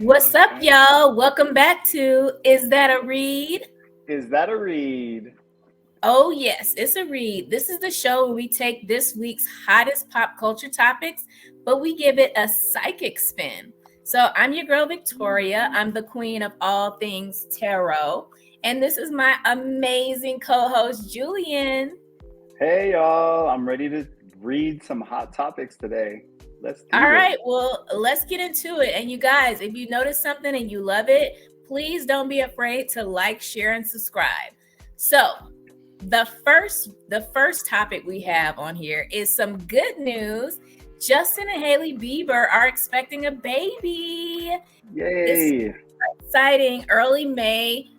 What's up, y'all? Welcome back to Is That a Read? Is that a read? Oh, yes, it's a read. This is the show where we take this week's hottest pop culture topics, but we give it a psychic spin. So I'm your girl, Victoria. I'm the queen of all things tarot. And this is my amazing co host, Julian. Hey, y'all. I'm ready to read some hot topics today. Let's All do this. right, well, let's get into it. And you guys, if you notice something and you love it, please don't be afraid to like, share, and subscribe. So, the first topic we have on here is some good news. Justin and Hailey Bieber are expecting a baby. This Yay. exciting. Early May,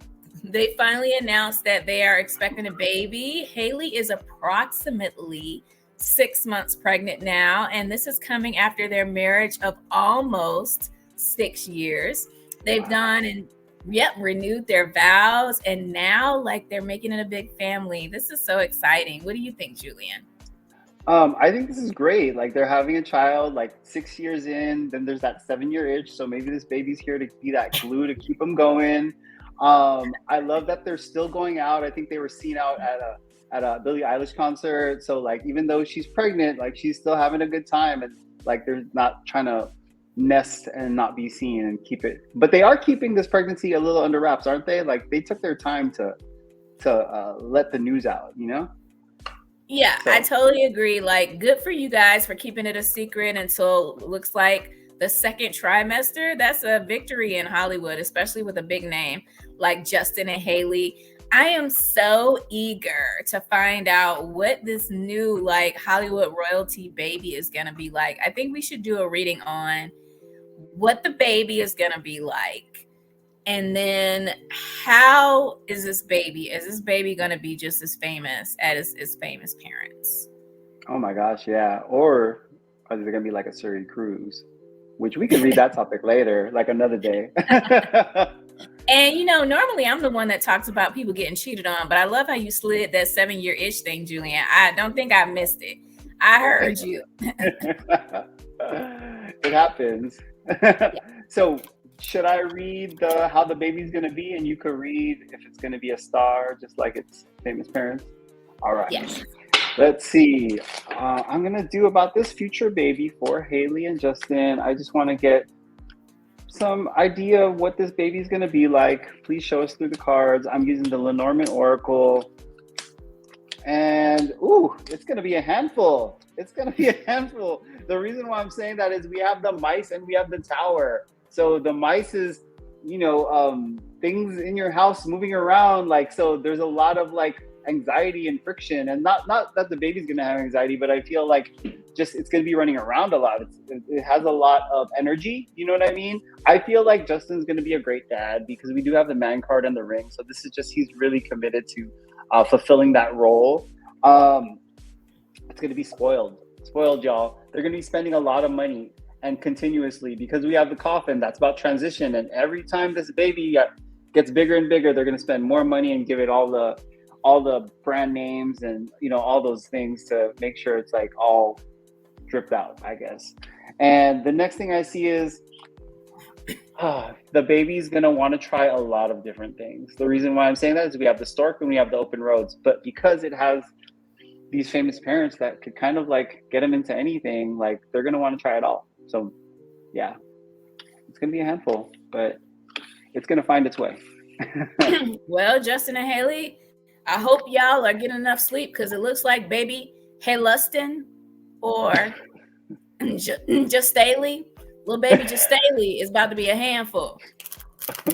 they finally announced that they are expecting a baby. Hailey is approximately 6 months pregnant now, and this is coming after their marriage of almost 6 years. They've gone and renewed their vows, and now like they're making it a big family. This is so exciting. What do you think, Julian? I think this is great. Like they're having a child, like 6 years in. Then there's that 7 year itch. So maybe this baby's here to be that glue to keep them going. I love that they're still going out. I think they were seen out at a Billie Eilish concert. So like even though she's pregnant, like she's still having a good time, and like they're not trying to nest and not be seen and keep it. But they are keeping this pregnancy a little under wraps, aren't they? Like they took their time to let the news out, you know? Yeah, So I totally agree. Like, good for you guys for keeping it a secret until it looks like the second trimester. That's a victory in Hollywood, especially with a big name like Justin and Hailey. I am so eager to find out what this new like Hollywood royalty baby is going to be like. I think we should do a reading on what the baby is going to be like. And then how is this baby? Is this baby going to be just as famous as its famous parents? oh my gosh, yeah. Or are they gonna be like a Surrey cruise? Which we can read that topic later, like another day. And normally I'm the one that talks about people getting cheated on, but I love how you slid that 7 year itch thing, Julian. I don't think I missed it. I heard you. It happens. So should I read how the baby's gonna be, and you could read if it's gonna be a star, just like its famous parents? All right. Yes. Let's see. I'm gonna do about this future baby for Hailey and Justin. I just want to get some idea of what this baby's gonna be like. Please show us through the cards. I'm using the Lenormand Oracle, and it's gonna be a handful. It's gonna be a handful. The reason why I'm saying that is we have the mice and we have the tower. So the mice is, things in your house moving around. Like, so there's a lot of like anxiety and friction, and not that the baby's gonna have anxiety, but I feel like just it's gonna be running around a lot. It has a lot of energy. You know what I mean? I feel like Justin's gonna be a great dad because we do have the man card and the ring. So this is just he's really committed to fulfilling that role. It's gonna be spoiled, y'all. They're gonna be spending a lot of money and continuously because we have the coffin that's about transition, and every time this baby gets bigger and bigger, they're gonna spend more money and give it all the brand names and all those things to make sure it's like all dripped out, I guess. And the next thing I see is the baby's gonna want to try a lot of different things. The reason why I'm saying that is we have the stork and we have the open roads, but because it has these famous parents that could kind of like get them into anything, like they're gonna want to try it all. So yeah, it's gonna be a handful, but it's gonna find its way. Well, Justin and Hailey, I hope y'all are getting enough sleep because it looks like baby Haylustin or just Staley, little baby just Staley is about to be a handful.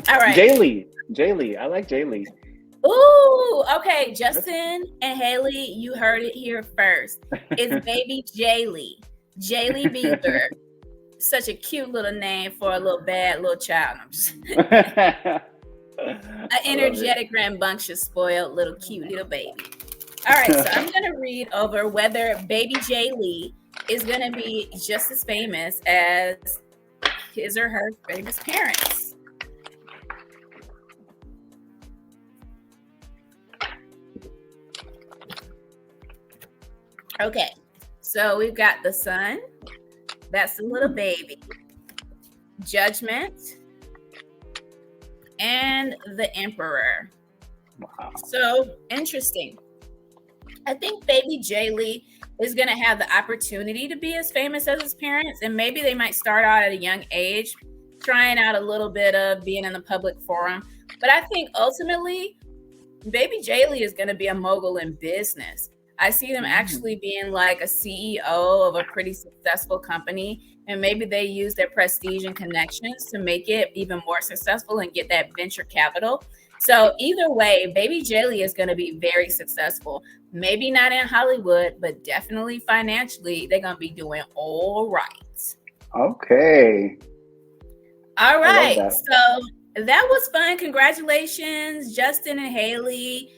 All right. Jaylee. I like Jaylee. Ooh, okay. Justin and Hailey, you heard it here first. It's baby Jaylee Bieber. Such a cute little name for a little bad little child. I'm just an energetic, rambunctious, spoiled little cute little baby. All right, so I'm going to read over whether baby Jaylee is going to be just as famous as his or her famous parents. Okay, so we've got the sun. That's the little baby. Judgment. and the Emperor. Wow. So interesting. I think baby Jaylee is going to have the opportunity to be as famous as his parents, and maybe they might start out at a young age, trying out a little bit of being in the public forum. But I think ultimately, baby Jaylee is going to be a mogul in business. I see them actually being like a CEO of a pretty successful company, and maybe they use their prestige and connections to make it even more successful and get that venture capital. So either way, baby Jaylee is going to be very successful. Maybe not in Hollywood, but definitely financially, they're going to be doing all right. Okay. All right. So that was fun. Congratulations, Justin and Hailey.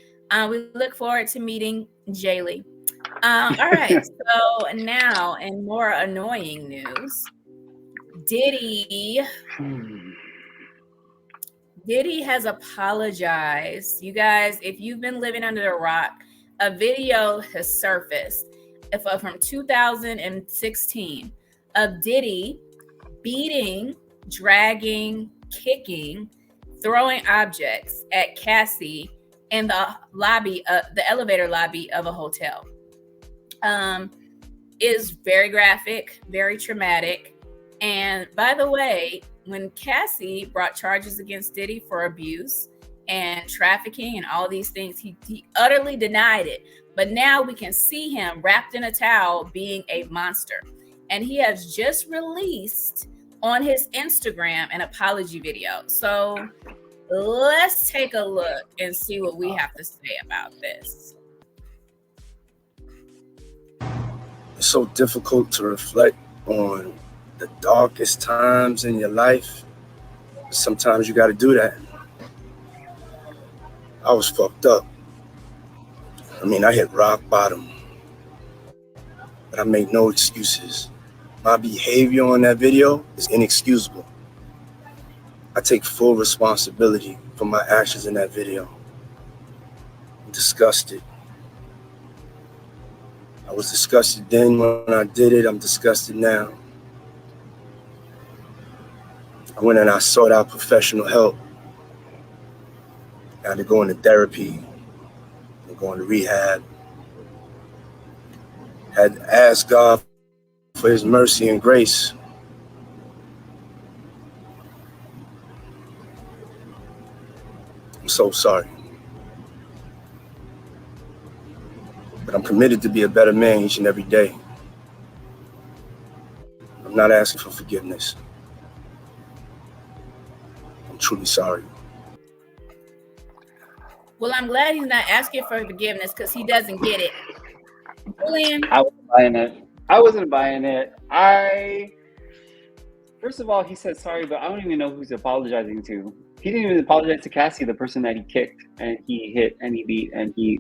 We look forward to meeting Jaylee. All right. So now, in more annoying news, Diddy has apologized. You guys, if you've been living under a rock, a video has surfaced from 2016 of Diddy beating, dragging, kicking, throwing objects at Cassie in the elevator lobby of a hotel. Is very graphic, very traumatic. And by the way, when Cassie brought charges against Diddy for abuse and trafficking and all these things, he utterly denied it. But now we can see him wrapped in a towel being a monster. And he has just released on his Instagram an apology video. So let's take a look and see what we have to say about this. It's so difficult to reflect on the darkest times in your life. Sometimes you got to do that. I was fucked up. I mean, I hit rock bottom, but I made no excuses. My behavior on that video is inexcusable. I take full responsibility for my actions in that video. I'm disgusted. I was disgusted then when I did it. I'm disgusted now. I went and I sought out professional help. I had to go into therapy and go into rehab. I had to ask God for his mercy and grace. I'm so sorry. But I'm committed to be a better man each and every day. I'm not asking for forgiveness. I'm truly sorry. Well, I'm glad he's not asking for forgiveness because he doesn't get it. Julian? I wasn't buying it. I wasn't buying it. First of all, he said sorry, but I don't even know who he's apologizing to. He didn't even apologize to Cassie, the person that he kicked and he hit and he beat and he,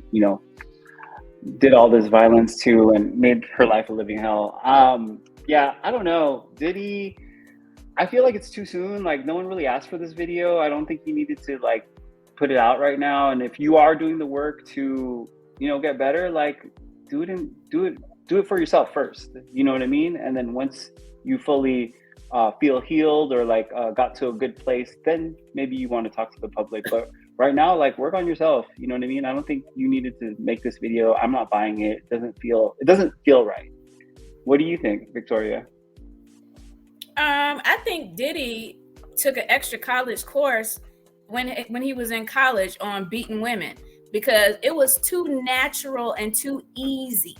did all this violence to and made her life a living hell. Yeah, I don't know. Diddy, I feel like it's too soon. Like, no one really asked for this video. I don't think he needed to put it out right now. And if you are doing the work to, get better, do it for yourself first. You know what I mean? And then once you fully feel healed or got to a good place, then maybe you want to talk to the public. But right now, work on yourself. You know what I mean? I don't think you needed to make this video. I'm not buying it. It doesn't feel right. What do you think, Victoria? I think Diddy took an extra college course when he was in college on beating women because it was too natural and too easy.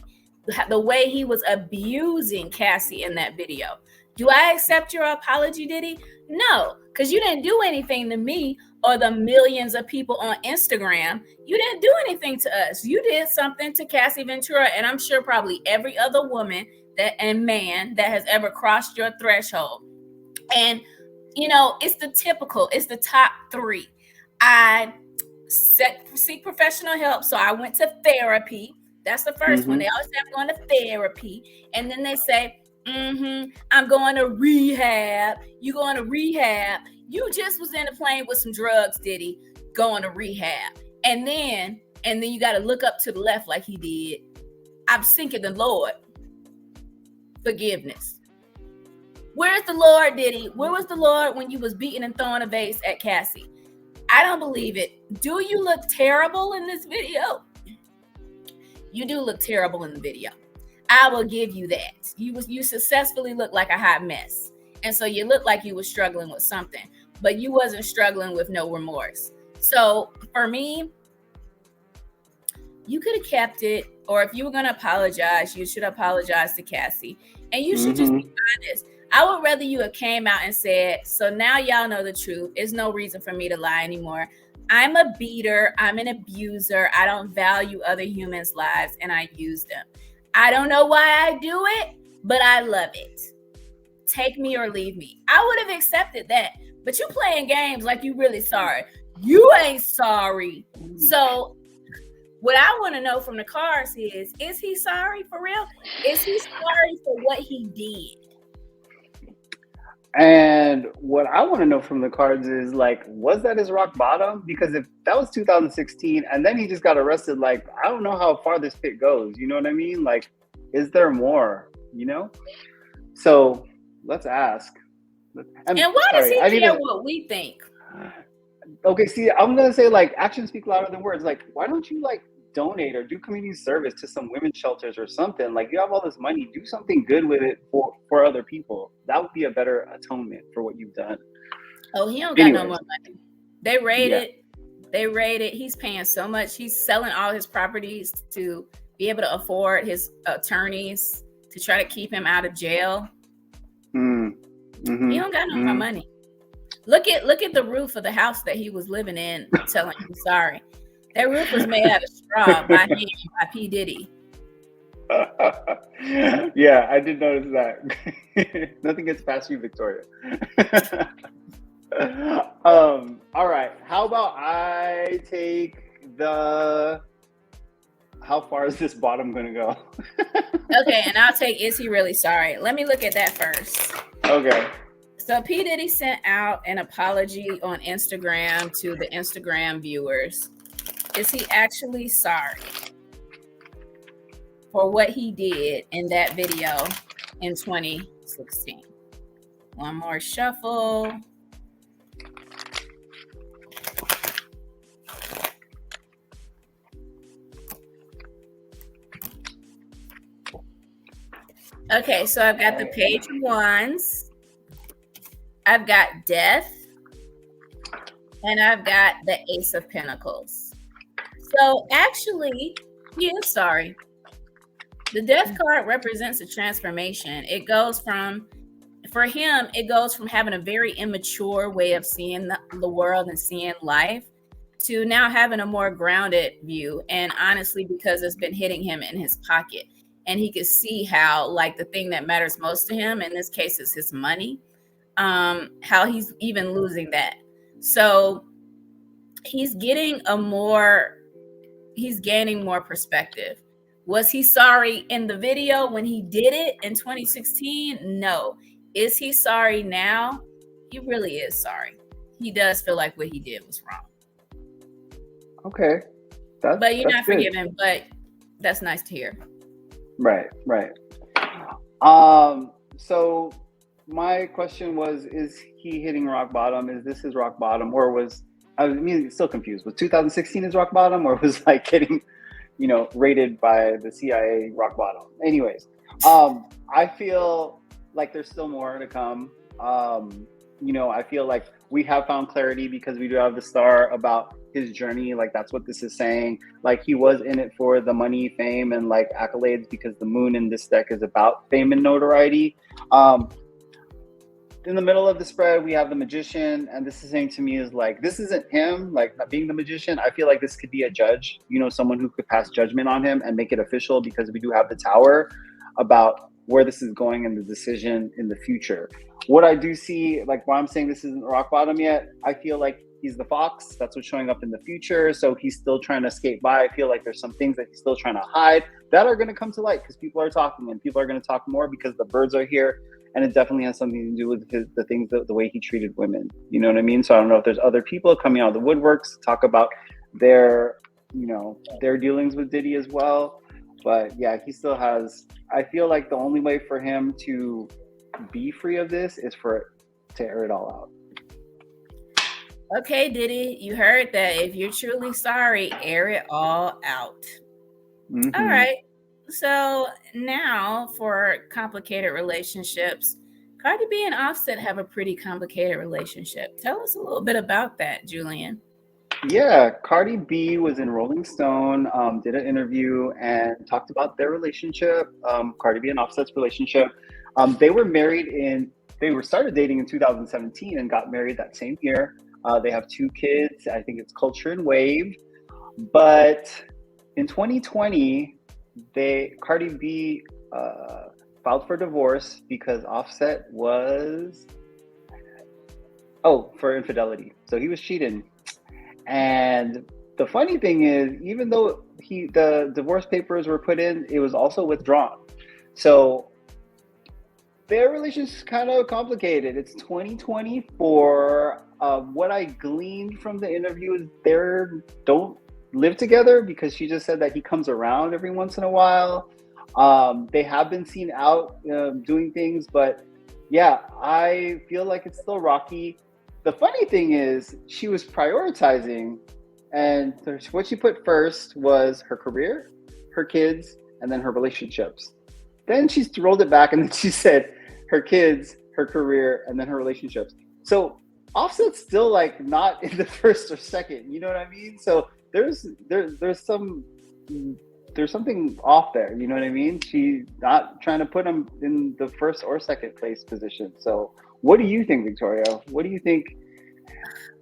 The way he was abusing Cassie in that video. Do I accept your apology, Diddy? No, because you didn't do anything to me or the millions of people on Instagram. You didn't do anything to us. You did something to Cassie Ventura, and I'm sure probably every other woman and man that has ever crossed your threshold. And, it's the top three. I seek professional help, so I went to therapy. That's the first one. They always say I'm going to therapy. And then they say, I'm going to rehab. You going to rehab. You just was in a plane with some drugs, Diddy, going to rehab. And then you got to look up to the left like he did. I'm seeking the Lord. Forgiveness. Where's the Lord, Diddy? Where was the Lord when you was beating and throwing a vase at Cassie? I don't believe it. Do you look terrible in this video? You do look terrible in the video. I will give you that. You successfully look like a hot mess. And so you look like you were struggling with something, but you wasn't struggling with no remorse. So for me, you could have kept it, or if you were going to apologize, you should apologize to Cassie. And you should just be honest. I would rather you have came out and said, so now y'all know the truth. There's no reason for me to lie anymore. I'm a beater. I'm an abuser. I don't value other humans' lives, and I use them. I don't know why I do it, but I love it. Take me or leave me. I would have accepted that. But you playing games like you really sorry. You ain't sorry. So what I want to know from the cards is he sorry for real? Is he sorry for what he did? And what I want to know from the cards is, like, was that his rock bottom? Because if that was 2016 and then he just got arrested, like, I don't know how far this pit goes. You know what I mean? Like, is there more, you know? So let's ask. And why does he care what we think? Okay, see, I'm going to say, like, actions speak louder than words. Like, why don't you, like, donate or do community service to some women's shelters or something? Like, you have all this money, do something good with it for other people. That would be a better atonement for what you've done. Oh, he don't got no more money. They raided. He's paying so much. He's selling all his properties to be able to afford his attorneys to try to keep him out of jail. He don't got no more money. Look at the roof of the house that he was living in, telling him sorry. That roof was made out of straw by P. Diddy. Yeah, I did notice that. Nothing gets past you, Victoria. All right. How about I take the... How far is this bottom going to go? Okay, and I'll take, is he really sorry? Let me look at that first. Okay. So P. Diddy sent out an apology on Instagram to the Instagram viewers. Is he actually sorry for what he did in that video in 2016? One more shuffle. Okay, so I've got the page of wands. I've got death. And I've got the ace of pentacles. So actually, he is sorry. The death card represents a transformation. It goes from, for him, it goes from having a very immature way of seeing the world and seeing life to now having a more grounded view. And honestly, because it's been hitting him in his pocket. And he could see how, like, the thing that matters most to him, in this case, is his money, how he's even losing that. So he's gaining more perspective. Was he sorry in the video when he did it in 2016? No. Is he sorry now? He really is sorry. He does feel like what he did was wrong. Okay. But you're not forgiven, but that's nice to hear. Right. So my question was, is he hitting rock bottom? Is this his rock bottom? Or was, still confused. Was 2016 his rock bottom, or was like getting, raided by the CIA rock bottom? Anyways, I feel like there's still more to come. I feel like we have found clarity because we do have the star about his journey. Like, that's what this is saying. Like, he was in it for the money, fame, and like accolades, because the moon in this deck is about fame and notoriety. In the middle of the spread, we have the magician, and this is saying to me is like, this isn't him, like, not being the magician. I feel like this could be a judge, someone who could pass judgment on him and make it official, because we do have the tower about where this is going and the decision in the future. What I do see, like, why I'm saying this isn't rock bottom yet, I feel like he's the fox. That's what's showing up in the future. So he's still trying to skate by. I feel like there's some things that he's still trying to hide that are going to come to light, because people are talking, and people are going to talk more because the birds are here. And it definitely has something to do with the things, the way he treated women. You know what I mean? So I don't know if there's other people coming out of the woodworks to talk about their dealings with Diddy as well. But yeah, he still has, I feel like the only way for him to be free of this is to air it all out. Okay, Diddy, you heard that. If you're truly sorry, air it all out. All Mm-hmm. right. So now for complicated relationships, Cardi B and Offset have a pretty complicated relationship. Tell us a little bit about that, Julian. Yeah, Cardi B was in Rolling Stone, did an interview and talked about their relationship, Cardi B and Offset's relationship. They were married they were started dating in 2017 and got married that same year. They have two kids. I think it's Culture and Wave. But in 2020, Cardi B filed for divorce because Offset was for infidelity. So he was cheating. And the funny thing is, even though the divorce papers were put in, it was also withdrawn. So their relationship's kind of complicated. It's 2024. What I gleaned from the interview is they don't live together because she just said that he comes around every once in a while. They have been seen out doing things, but yeah, I feel like it's still rocky. The funny thing is she was prioritizing, and what she put first was her career, her kids, and then her relationships. Then she rolled it back and then she said her kids, her career, and then her relationships. So Offset's still like not in the first or second, you know what I mean? So there's something off there, you know what I mean? She's not trying to put him in the first or second place position. So what do you think, Victoria? What do you think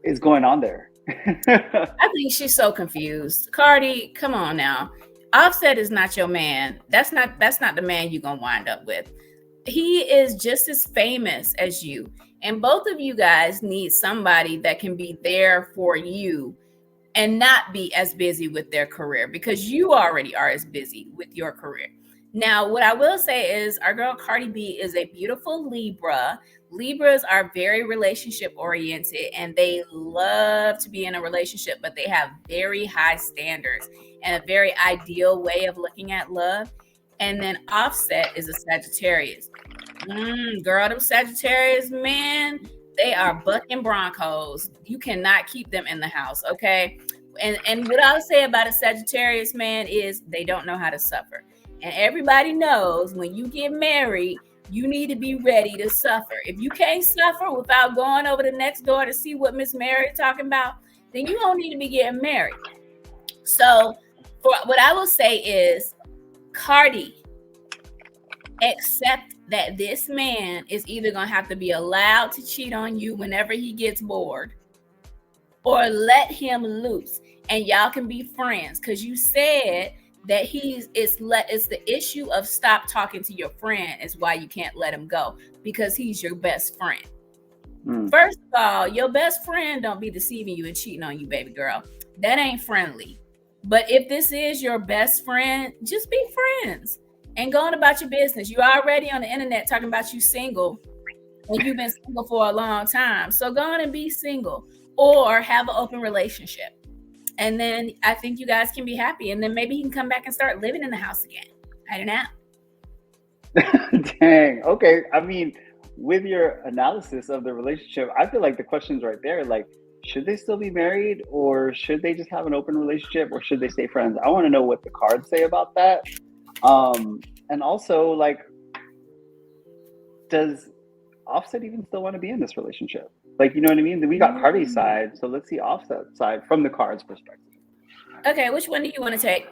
is going on there? I think she's so confused. Cardi, come on now. Offset is not your man. That's not the man you're gonna wind up with. He is just as famous as you. And both of you guys need somebody that can be there for you and not be as busy with their career, because you already are as busy with your career. Now, what I will say is our girl Cardi B is a beautiful Libra. Libras are very relationship oriented and they love to be in a relationship, but they have very high standards and a very ideal way of looking at love. And then Offset is a Sagittarius. Girl, them Sagittarius, man, they are bucking Broncos. You cannot keep them in the house, okay? And what I'll say about a Sagittarius, man, is they don't know how to suffer. And everybody knows when you get married, you need to be ready to suffer. If you can't suffer without going over the next door to see what Miss Mary talking about, then you don't need to be getting married. So for what I will say is, Cardi, accept that this man is either going to have to be allowed to cheat on you whenever he gets bored, or let him loose and y'all can be friends, because you said that it's the issue of stop talking to your friend is why you can't let him go, because he's your best friend. First of all, your best friend don't be deceiving you and cheating on you, baby girl. That ain't friendly. But if this is your best friend, just be friends and go on about your business. You're already on the internet talking about you single, and you've been single for a long time. So go on and be single or have an open relationship. And then I think you guys can be happy. And then maybe he can come back and start living in the house again. I don't know. Dang. Okay. I mean, with your analysis of the relationship, I feel like the question's right there. Like, should they still be married, or should they just have an open relationship, or should they stay friends? I want to know what the cards say about that. And also, like, does Offset even still want to be in this relationship? Like, you know what I mean? We got Cardi's side, so let's see Offset's side from the cards perspective. Okay, which one do you want to take?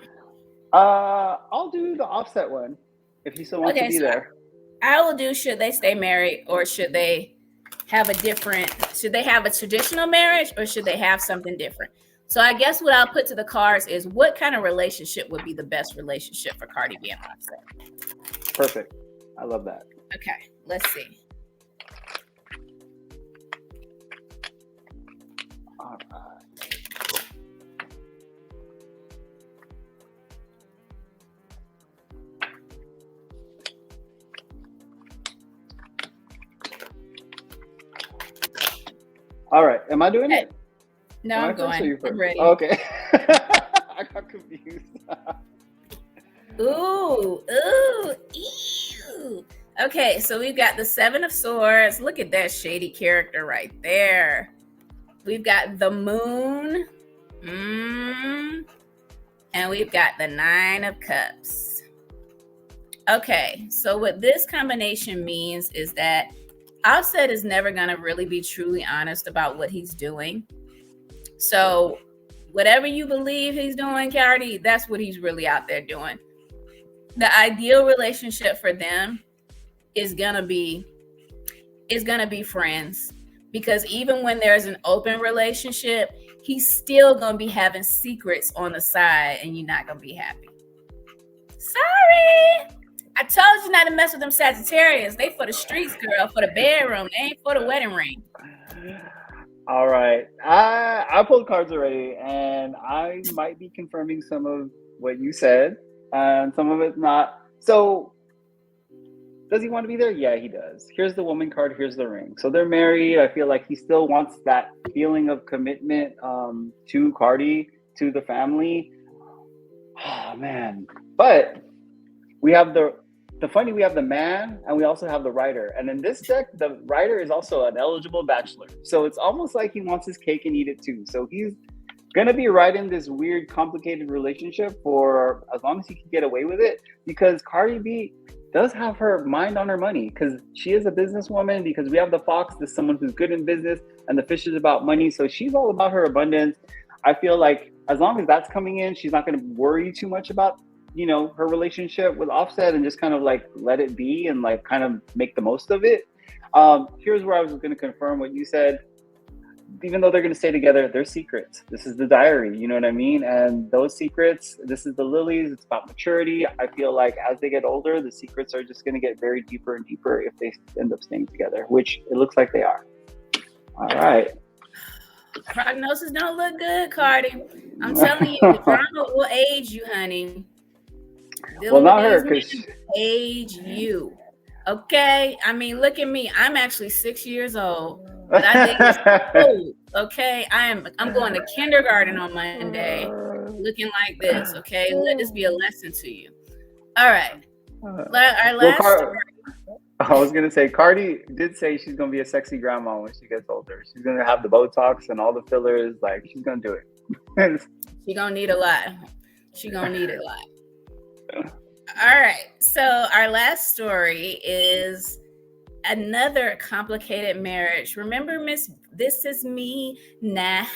I'll do the Offset one if he still wants to be there. I will do, should they stay married, or should they have a traditional marriage, or should they have something different? So I guess what I'll put to the cards is, what kind of relationship would be the best relationship for Cardi B and Offset? Perfect. I love that. Okay, let's see. All right. All right. Am I doing it? No, I'm going. I'm ready. Okay. I got confused. Ooh, ew. Okay, so we've got the 7 of Swords. Look at that shady character right there. We've got the Moon. And we've got the Nine of Cups. Okay, so what this combination means is that Offset is never going to really be truly honest about what he's doing. So whatever you believe he's doing, Cardi, that's what he's really out there doing. The ideal relationship for them is gonna be friends, because even when there's an open relationship, he's still gonna be having secrets on the side, and you're not gonna be happy. Sorry, I told you not to mess with them Sagittarians. They for the streets, girl, for the bedroom. They ain't for the wedding ring. All right, I pulled cards already, and I might be confirming some of what you said, and some of it's not. So, does he want to be there? Yeah, he does. Here's the woman card. Here's the ring. So they're married. I feel like he still wants that feeling of commitment to Cardi, to the family. Oh man! But we have we have the man, and we also have the writer. And in this deck, the writer is also an eligible bachelor. So it's almost like he wants his cake and eat it too. So he's gonna be riding this weird, complicated relationship for as long as he can get away with it, because Cardi B does have her mind on her money, because she is a businesswoman, because we have the fox, this someone who's good in business, and the fish is about money. So she's all about her abundance. I feel like as long as that's coming in, she's not going to worry too much about, her relationship with Offset, and just kind of like let it be and like kind of make the most of it. Here's where I was going to confirm what you said. Even though they're going to stay together, they're secrets. This is the diary, you know what I mean? And those secrets, this is the lilies. It's about maturity. I feel like as they get older, the secrets are just going to get very deeper and deeper if they end up staying together, which it looks like they are. All right. Prognosis don't look good, Cardi. I'm telling you, the drama will age you, honey. Well, not her, because age you. Okay? I mean, look at me. I'm actually 6 years old. But I think it's cool. Okay, I'm going to kindergarten on Monday, looking like this. Okay, let this be a lesson to you. All right, our last story. I was gonna say, Cardi did say she's gonna be a sexy grandma when she gets older. She's gonna have the Botox and all the fillers. Like, she's gonna do it. She's gonna need a lot. All right, so our last story is another complicated marriage. Remember Miss This Is Me Now?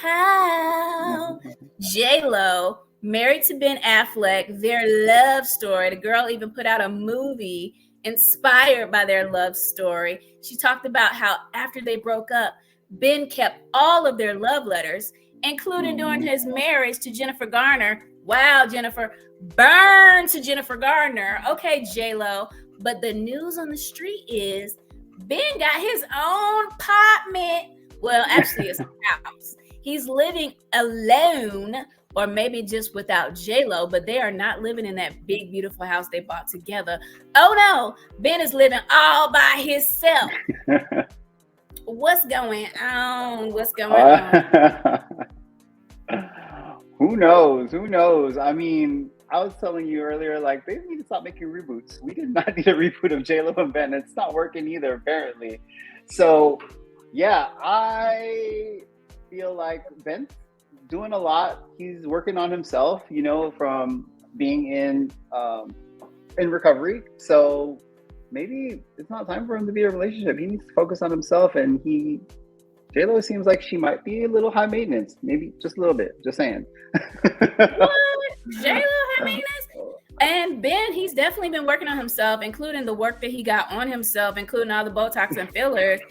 J-Lo married to Ben Affleck, their love story. The girl even put out a movie inspired by their love story. She talked about how after they broke up, Ben kept all of their love letters, including during his marriage to Jennifer Garner. Wow, Jennifer. Burn to Jennifer Garner. Okay, J-Lo. But the news on the street is Ben got his own apartment. Well, actually, it's a house. He's living alone, or maybe just without J-Lo, but they are not living in that big, beautiful house they bought together. Oh, no. Ben is living all by himself. What's going on? Who knows? I mean, I was telling you earlier, like, they need to stop making reboots. We did not need a reboot of J-Lo and Ben. It's not working either, apparently. So, yeah, I feel like Ben's doing a lot. He's working on himself, from being in recovery. So maybe it's not time for him to be in a relationship. He needs to focus on himself, and J-Lo seems like she might be a little high maintenance. Maybe just a little bit. Just saying. What? J-Lo high maintenance? And Ben, he's definitely been working on himself, including the work that he got on himself, including all the Botox and fillers.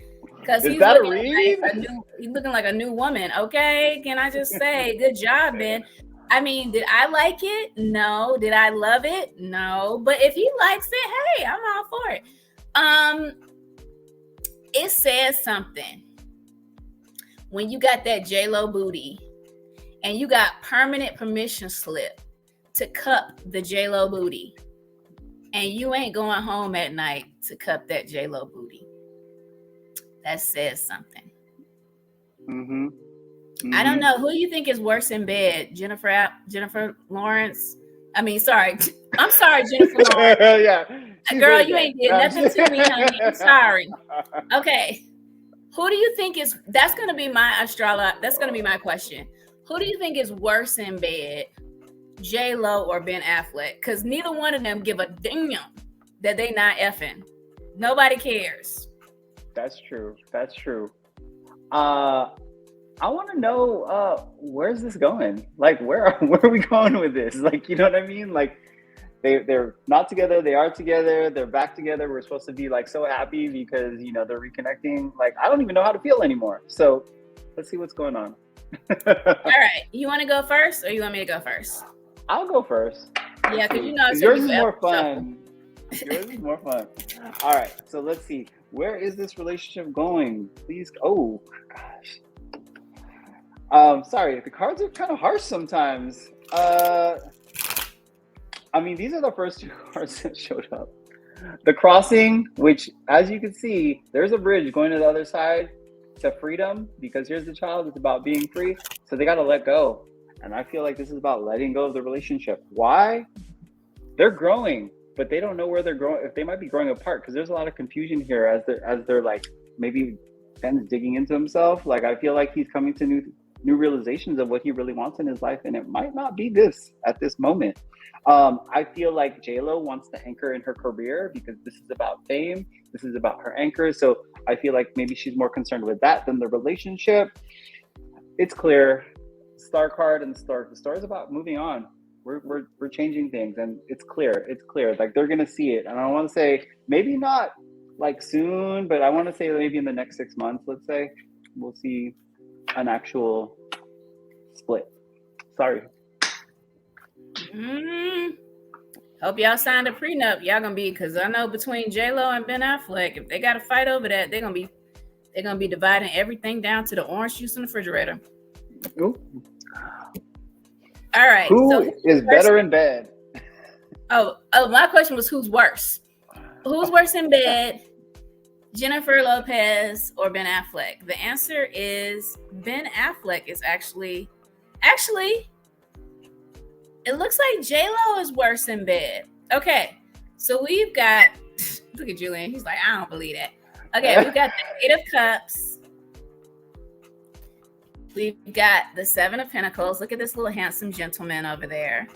Because he's looking like a new woman. Okay, can I just say, good job, Ben. I mean, did I like it? No. Did I love it? No. But if he likes it, hey, I'm all for it. It says something when you got that J-Lo booty and you got permanent permission slip to cup the J-Lo booty, and you ain't going home at night to cup that J-Lo booty. That says something. I don't know. Who do you think is worse in bed? Jennifer Lawrence? I'm sorry, Jennifer Lawrence. Yeah. Girl, you ain't did nothing to me, honey. I'm sorry. Okay. Who do you think is, that's going to be my that's going to be my question. Who do you think is worse in bed, J-Lo or Ben Affleck? Because neither one of them give a damn that they not effing. Nobody cares. That's true. That's true. I want to know where's this going? Like, where are we going with this? Like, you know what I mean? Like, they're not together. They are together. They're back together. We're supposed to be like so happy because, you know, they're reconnecting. Like, I don't even know how to feel anymore. So let's see what's going on. All right. You want to go first or you want me to go first? I'll go first. Yeah, because you know, yours is more fun. Yours is more fun. All right. So let's see. Where is this relationship going? Please. Oh, gosh. Sorry. The cards are kind of harsh sometimes. I mean, these are the first two cards that showed up. The crossing, which, as you can see, there's a bridge going to the other side to freedom, because here's the child. It's about being free. So they got to let go. And I feel like this is about letting go of the relationship. Why? They're growing, but they don't know where they're growing. If they might be growing apart, because there's a lot of confusion here as they're like, maybe Ben's digging into himself. Like, I feel like he's coming to new realizations of what he really wants in his life. And it might not be this at this moment. I feel like J-Lo wants to anchor in her career because this is about fame. This is about her anchor. So I feel like maybe she's more concerned with that than the relationship. It's clear. Star card and the star is about moving on. We're changing things, and it's clear. Like, they're gonna see it. And I want to say maybe not like soon, but I want to say maybe in the next 6 months, let's say, we'll see an actual split. Sorry. Hope y'all signed a prenup. Y'all gonna be, because I know between J-Lo and Ben Affleck, if they got to fight over that, they're gonna be dividing everything down to the orange juice in the refrigerator. Ooh. All right. Who is better in bed? Oh, my question was, who's worse? Who's worse in bed, Jennifer Lopez or Ben Affleck? The answer is Ben Affleck is actually, it looks like J-Lo is worse in bed. Okay, so we've got, look at Julian. He's like, I don't believe that. Okay, we've got the Eight of Cups. We've got the Seven of Pentacles. Look at this little handsome gentleman over there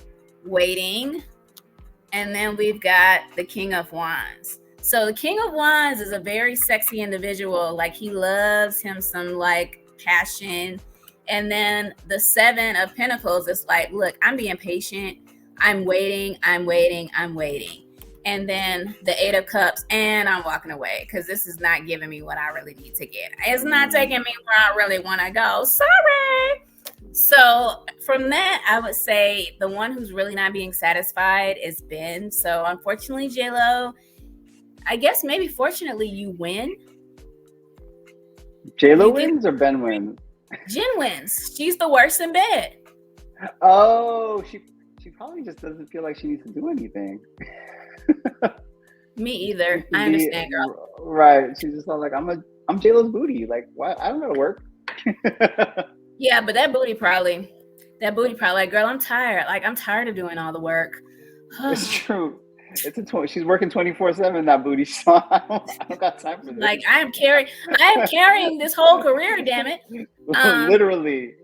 waiting. And then we've got the King of Wands. So the King of Wands is a very sexy individual. Like, he loves him some like passion. And then the Seven of Pentacles is like, look, I'm being patient. I'm waiting. And then the Eight of Cups, and I'm walking away because this is not giving me what I really need to get. It's not taking me where I really want to go. Sorry. So from that, I would say the one who's really not being satisfied is Ben. So unfortunately, J-Lo, I guess maybe fortunately you win. J-Lo wins or Ben wins? Jen wins. She's the worst in bed. Oh, she probably just doesn't feel like she needs to do anything. Me either. I understand, girl. Right. She's just not like, I'm J-Lo's booty. Like, what? I don't know how to work. Yeah, but that booty probably like, girl, I'm tired. Like, I'm tired of doing all the work. It's true. She's working 24/7, that booty. So I don't got time for this. Like, I am carrying this whole career, damn it. Literally.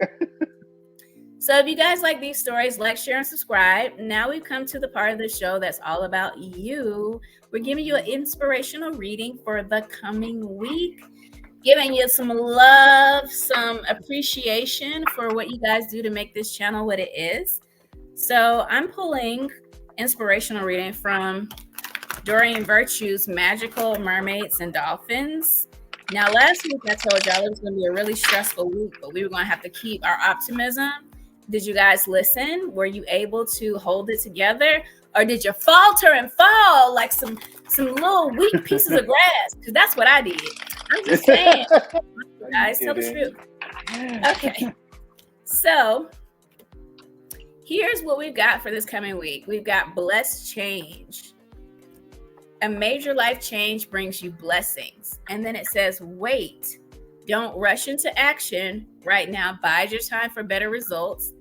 So if you guys like these stories, like, share, and subscribe. Now we've come to the part of the show that's all about you. We're giving you an inspirational reading for the coming week, giving you some love, some appreciation for what you guys do to make this channel what it is. So I'm pulling inspirational reading from Dorian Virtue's Magical Mermaids and Dolphins. Now, last week I told y'all it was going to be a really stressful week, but we were going to have to keep our optimism. Did you guys listen? Were you able to hold it together? Or did you falter and fall like some little weak pieces of grass? Because that's what I did. I'm just saying. Guys, tell the truth. Okay. So here's what we've got for this coming week. We've got blessed change. A major life change brings you blessings. And then it says, wait, don't rush into action right now. Bide your time for better results.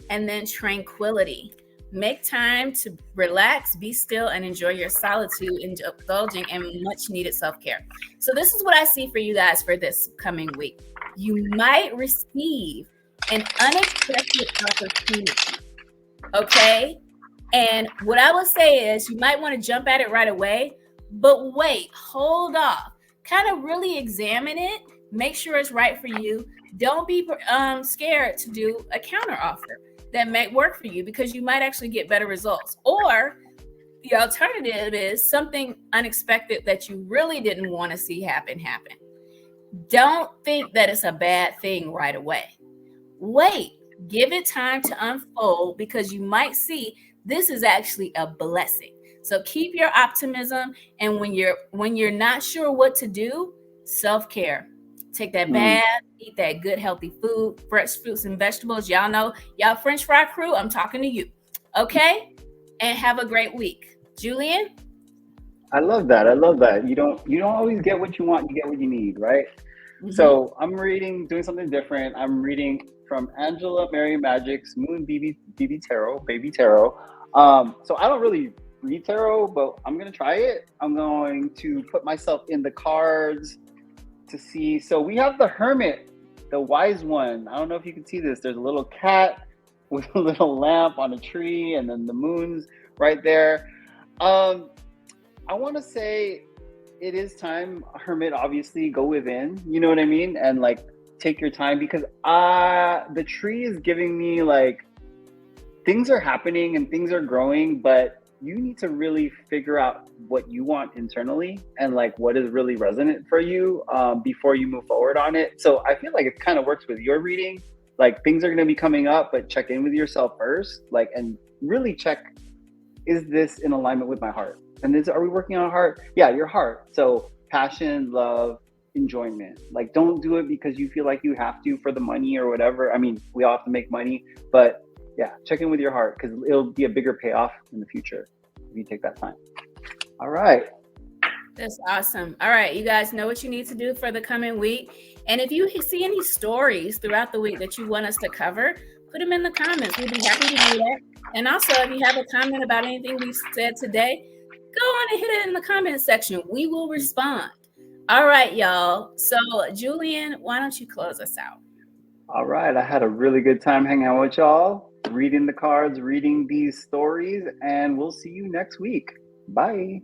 And then tranquility. Make time to relax, be still, and enjoy your solitude, indulging in much needed self-care. So this is what I see for you guys for this coming week. You might receive an unexpected opportunity. Okay. And what I would say is you might want to jump at it right away, but wait, hold off, kind of really examine it, make sure it's right for you. Don't be scared to do a counter offer that may work for you, because you might actually get better results. Or the alternative is something unexpected that you really didn't want to see happen. Don't think that it's a bad thing right away. Wait, give it time to unfold, because you might see this is actually a blessing. So keep your optimism, and when you're not sure what to do, self-care. Take that bath, eat that good healthy food, fresh fruits and vegetables. Y'all know, y'all French fry crew, I'm talking to you. Okay? And have a great week. Julian? I love that. You don't always get what you want, you get what you need, right? Mm-hmm. So I'm doing something different. I'm reading from Angela Mary Magic's Moon Baby Tarot. So I don't really read tarot, but I'm gonna try it. I'm going to put myself in the cards to see. So we have the Hermit, the wise one. I don't know if you can see this. There's a little cat with a little lamp on a tree, and then the moon's right there. I want to say it is time, Hermit, obviously go within, you know what I mean? And like take your time, because the tree is giving me like things are happening and things are growing, but you need to really figure out what you want internally and like what is really resonant for you before you move forward on it. So I feel like it kind of works with your reading. Like things are going to be coming up, but check in with yourself first, like, and really check, is this in alignment with my heart? And are we working on heart? Yeah, your heart. So passion, love, enjoyment. Like, don't do it because you feel like you have to for the money or whatever. I mean, we all have to make money, but yeah, check in with your heart, because it'll be a bigger payoff in the future if you take that time. All right. That's awesome. All right, you guys know what you need to do for the coming week. And if you see any stories throughout the week that you want us to cover, put them in the comments. We'd be happy to do that. And also, if you have a comment about anything we said today, go on and hit it in the comment section. We will respond. All right, y'all. So, Julian, why don't you close us out? All right. I had a really good time hanging out with y'all, reading the cards, reading these stories, and we'll see you next week. Bye.